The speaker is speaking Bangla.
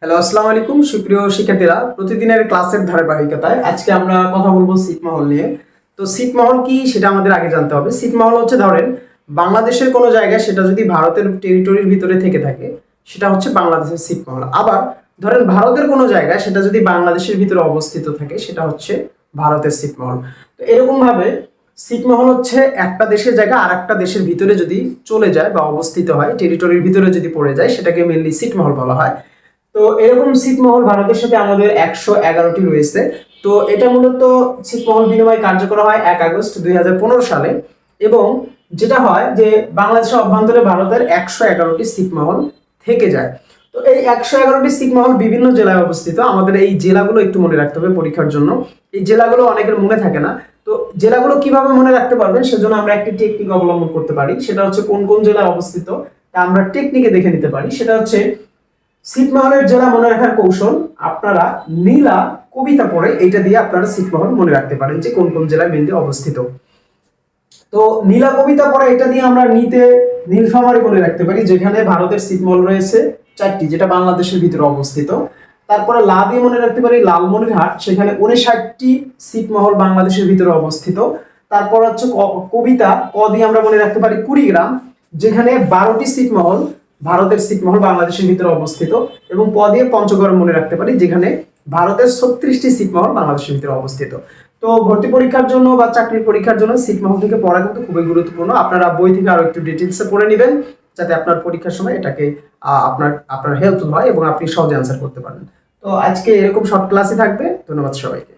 হ্যালো, আসসালামু আলাইকুম সুপ্রিয় শিক্ষার্থীরা। প্রতিদিনের ক্লাসের ধারাবাহিকতায় আজকে আমরা কথা বলবো ছিটমহল নিয়ে। তো ছিটমহল কি সেটা আমাদের আগে জানতে হবে। ছিটমহল হচ্ছে, ধরেন বাংলাদেশের কোনো জায়গায় সেটা যদি ভারতের টেরিটরির ভিতরে থেকে থাকে সেটা হচ্ছে বাংলাদেশের ছিটমহল। আবার ধরেন ভারতের কোনো জায়গায় সেটা যদি বাংলাদেশের ভিতরে অবস্থিত থাকে সেটা হচ্ছে ভারতের ছিটমহল। তো এরকম ভাবে ছিটমহল হচ্ছে একটা দেশের জায়গা আর একটা দেশের ভিতরে যদি চলে যায় বা অবস্থিত হয়, টেরিটরির ভিতরে যদি পড়ে যায় সেটাকে মেনলি ছিটমহল বলা হয়। তো এরকম ছিটমহল ভারতের সাথে আমাদের 111টি রয়েছে। তো এটা মূলত ছিটমহল বিনিময় কার্যকর হয় 1 আগস্ট 2015 সালে। এবং যেটা হয় যে বাংলাদেশের অভ্যন্তরে ভারতের 111টি ছিটমহল থেকে যায়। তো এই 111টি ছিটমহল বিভিন্ন জেলায় অবস্থিত। আমাদের এই জেলাগুলো একটু মনে রাখতে হবে পরীক্ষার জন্য। এই জেলাগুলো অনেকের মনে থাকে না। তো জেলাগুলো কিভাবে মনে রাখতে পারবেন সেজন্য আমরা একটি টেকনিক অবলম্বন করতে পারি। সেটা হচ্ছে কোন কোন জেলায় অবস্থিত তা আমরা টেকনিকে দেখে নিতে পারি। সেটা হচ্ছে ছিটমহলের জেলা মনে রাখার কৌশল। আপনারা নীলা কবিতা পড়ে এটা দিয়ে আপনারা ছিটমহল মনে রাখতে পারেন যে কোন কোন জেলায় মেনলি অবস্থিত। তো নীলা কবিতা পড়ে এটা দিয়ে আমরা নিতে নীলফামারী মনে রাখতে পারি, যেখানে ভারতের ছিটমহল রয়েছে 4টি, যেটা বাংলাদেশের ভিতরে অবস্থিত। তারপরে লা দিয়ে মনে রাখতে পারি লালমনিরহাট, সেখানে 59টি ছিটমহল বাংলাদেশের ভিতরে অবস্থিত। তারপর হচ্ছে কবিতা ক দিয়ে আমরা মনে রাখতে পারি কুড়িগ্রাম, যেখানে 12টি ছিটমহল ভারতের ছিটমহল বাংলাদেশের ভিতরে অবস্থিত। এবং প দিয়ে পঞ্চগড় মনে রাখতে পারি, যেখানে ভারতের 36টি ছিটমহল বাংলাদেশের ভিতরে অবস্থিত। তো ভর্তি পরীক্ষার জন্য বা চাকরির পরীক্ষার জন্য ছিটমহল থেকে পড়া কিন্তু খুবই গুরুত্বপূর্ণ। আপনারা বই থেকে আরো একটু ডিটেলসে পড়ে নেবেন, যাতে আপনার পরীক্ষার সময় এটাকে আপনার আপনার হেল্পফুল হয় এবং আপনি সহজে অ্যান্সার করতে পারেন। তো আজকে এরকম শর্ট ক্লাসই থাকবে। ধন্যবাদ সবাইকে।